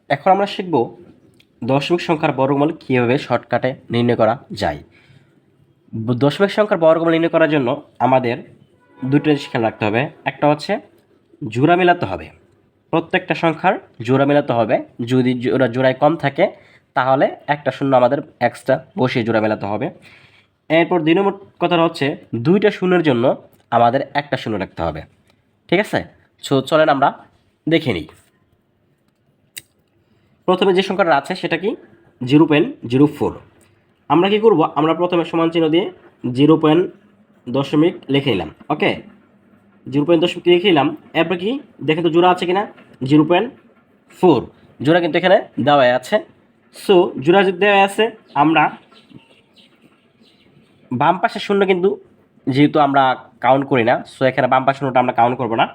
এখন আমরা শিখব দশমিক সংখ্যার বর্গমূল কীভাবে শর্টকাটে নির্ণয় করা যায়। দশমিক সংখ্যার বর্গমূল নির্ণয় করার জন্য আমাদের দুটো জিনিস খেয়াল রাখতে হবে। একটা হচ্ছে জোড়া মেলাতে হবে, প্রত্যেকটা সংখ্যার জোড়া মেলাতে হবে। যদি জোড়ায় কম থাকে তাহলে একটা শূন্য আমাদের এক্সট্রা বসিয়ে জোড়া মেলাতে হবে। এরপর 2 নম্বর কথাটা হচ্ছে দুইটা শূন্যের জন্য আমাদের একটা শূন্য রাখতে হবে। ঠিক আছে, চলেন আমরা দেখে নিই। প্রথমে যে সংখ্যাটা আছে সেটা কি 0.04। আমরা কি করব, আমরা প্রথমে সমান চিহ্ন দিয়ে 0.0 লিখে নিলাম। ওকে, 0.0 লিখে নিলাম। এরপর কি দেখেন তো জোড়া আছে কিনা, 0.4 জোড়া কিন্তু এখানে দেওয়া আছে। সো জোড়া যদি দেওয়া আছে, আমরা বাম পাশে শূন্য কিন্তু যেহেতু আমরা কাউন্ট করি না, সো এখানে বাম পাশে শূন্যটা আমরা কাউন্ট করবো না।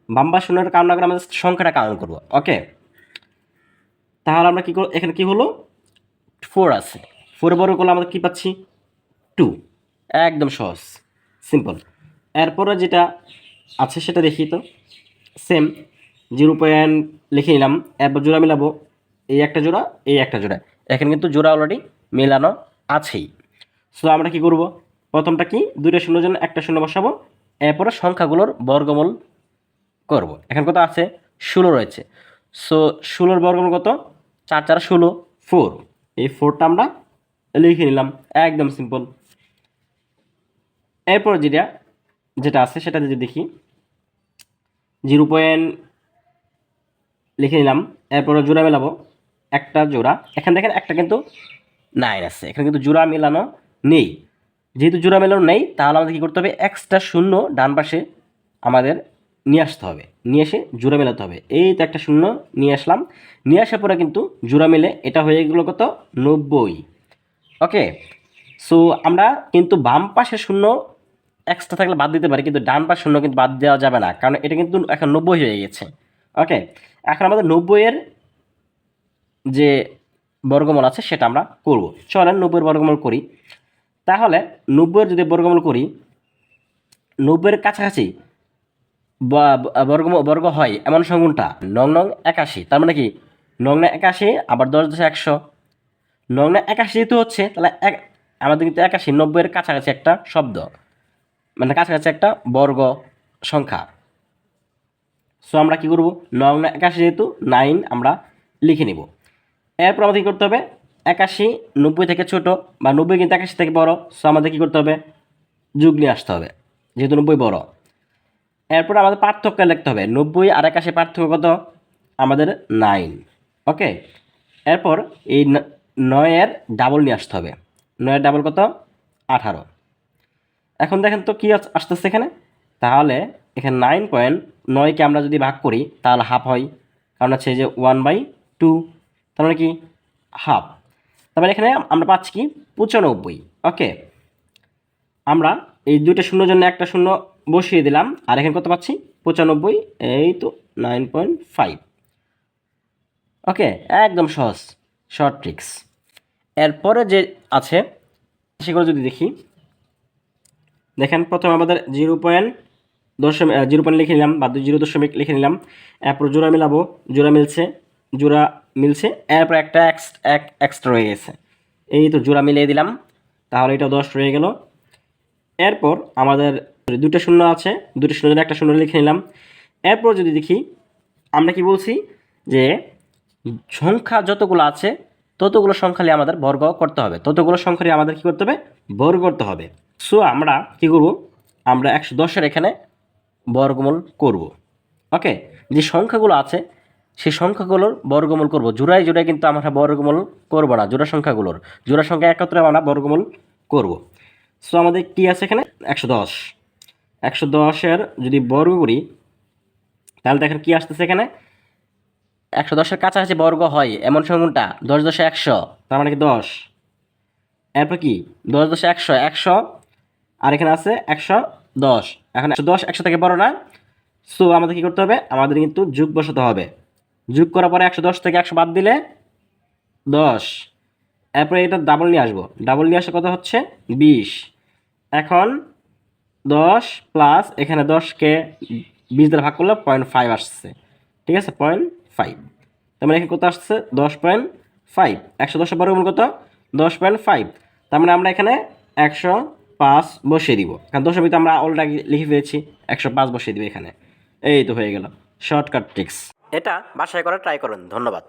বাম পাশে শূন্যটা কাউন্ট না করে আমাদের সংখ্যাটা কাউন্ট করবো। ওকে, তাহলে আমরা কি করব, এখানে কি হলো 4 আছে, 4 বর্গ করলে আমাদের কি পাচ্ছি 2। একদম সহজ, সিম্পল। এরপরে যেটা আছে সেটা দেখি তো, সেম 0 লিখে নিলাম। এরপর জোড়া মিলাবো, এই একটা জোড়া এই একটা জোড়া, এখানে কিন্তু জোড়া অলরেডি মেলানো আছেই। সো আমরা কি করব, প্রথমটা কি দুইটা শূন্য জন্য একটা শূন্য বসাবো, এরপরে সংখ্যাগুলোর বর্গমূল করব। এখানে কত আছে 16 রয়েছে। সো 16 বর্গমূল কত, 4 4 16, 4। এই 4টা আমরা লিখে নিলাম, একদম সিম্পল। এরপর যেটা আছে সেটা যদি দেখি 0 লিখে নিলাম। এরপরে জোড়া মেলাবো, একটা জোড়া, এখানে দেখেন একটা কিন্তু 9 আছে, এখানে কিন্তু জোড়া মেলানো নেই। যেহেতু জোড়া মেলানো নেই তাহলে আমাদের কী করতে হবে, এক্সট্রা শূন্য ডান পাশে আমাদের নিয়ে আসতে হবে, নিয়ে এসে জোড়া মেলাতে হবে। এই তো একটা শূন্য নিয়ে আসলাম, নিয়ে আসার পরে কিন্তু জোড়া মেলে এটা হয়ে গেলো কত 90। ওকে, সো আমরা কিন্তু বাম পাশে শূন্য এক্সট্রা থাকলে বাদ দিতে পারি, কিন্তু ডান পাশে শূন্য কিন্তু বাদ দেওয়া যাবে না, কারণ এটা কিন্তু এখন 90 হয়ে গেছে। ওকে, এখন আমাদের 90-এর যে বর্গমূল আছে সেটা আমরা করব। চলেন 90-এর বর্গমূল করি। তাহলে 90-এর যদি বর্গমূল করি, 90-এর কাছাকাছি বর্গ হয় এমন সংখ্যাটা 9 9 81। তার মানে কি 9 9 81, আবার 10 10 100। 9 9 81 যেহেতু হচ্ছে, তাহলে আমাদের কিন্তু 81 90-এর কাছাকাছি একটা শব্দ, মানে কাছাকাছি একটা বর্গ সংখ্যা। সো আমরা কি করব, 9 9 81 যেহেতু 9 আমরা লিখে নিব। এরপর আমাদের কী করতে হবে, 81 90 থেকে ছোট, বা 90 কিন্তু 81 থেকে বড়। সো আমাদের কী করতে হবে, যোগ নিয়ে আসতে হবে, যেহেতু 90 বড়। এরপর আমাদের পার্থক্য লিখতে হবে, 90 আর 81 পার্থক্য কত, আমাদের 9। ওকে, এরপর এই 9-এর ডাবল নিয়ে আসতে হবে, 9-এর ডাবল কত 18। এখন দেখেন তো কী আসতেছে এখানে, তাহলে এখানে 9.9কে আমরা যদি ভাগ করি তাহলে হাফ হয়, কারণ হচ্ছে যে 1/2, তার মানে কি হাফ। তারপরে এখানে আমরা পাচ্ছি কি 95। ওকে, আমরা এই দুইটা শূন্যর জন্য একটা শূন্য বসিয়ে দিলাম, আর এখানে কত পাচ্ছি 95। এই তো 9.5। ওকে, একদম সহজ, শর্ট ট্রিক্স। এরপরে যে আছে সেগুলো যদি দেখি, দেখেন প্রথমে আমাদের 0.0 লিখে নিলাম, বা 0 লিখে নিলাম। এরপর জোড়া মিলাবো, জোড়া মিলছে। এরপর একটা এক্সট্রা রয়ে গেছে, এই তো জোড়া মিলিয়ে দিলাম, তাহলে এটা 10 রয়ে গেল। এরপর আমাদের দুটো শূন্য আছে, দুটো শূন্য জন্য একটা শূন্য লিখে নিলাম। এরপর যদি দেখি, আমরা কি বলছি যে সংখ্যা যতগুলো আছে ততগুলো সংখ্যালে আমাদের বর্গ করতে হবে, ততগুলো সংখ্যালে আমাদের কি করতে হবে, বর্গ করতে হবে। সো আমরা কি করব, আমরা 110-এর এখানে বর্গমূল করব। ওকে, যে সংখ্যাগুলো আছে সেই সংখ্যাগুলোর বর্গমূল করব, জোড়ায় জোড়ায় কিন্তু আমরা বর্গমূল করব না, জোড়া সংখ্যা একত্রে আমরা বর্গমূল করব। সো আমাদের কি আছে এখানে 110। 110-এর যদি বর্গ করি তাহলে দেখেন কি আসতেছে এখানে, 110-এর কাছাকাছি বর্গ হয় এমন সংখ্যাটা 10 10 100, তার মানে কি 10। এরপর কি 10 10 100, 100, আর এখানে আছে 110। এখন 110 100 থেকে বড় না, সো আমাদের কী করতে হবে, আমাদের কিন্তু যোগ বসাতে হবে। যোগ করার পরে 110 থেকে 100 বাদ দিলে 10। এরপরে এটা ডাবল নিয়ে আসবো, ডাবল নিয়ে আসা কত হচ্ছে 20। এখন 10 প্লাস এখানে 10কে 20 দ্বারা ভাগ করলে 0.5 আসছে। ঠিক আছে, 0.5। তার মানে এখানে কত আসছে 10.5, 110 বর্গমূল কত 10.5, তার মানে আমরা এখানে 105 বসিয়ে দিব, কারণ দশমিক তো আমরা অলরেডি লিখে ফেলেছি, 105 বসিয়ে দিব এখানে। এই তো হয়ে গেল শর্টকাট ট্রিক্স। এটা বাসায় করে ট্রাই করুন। ধন্যবাদ।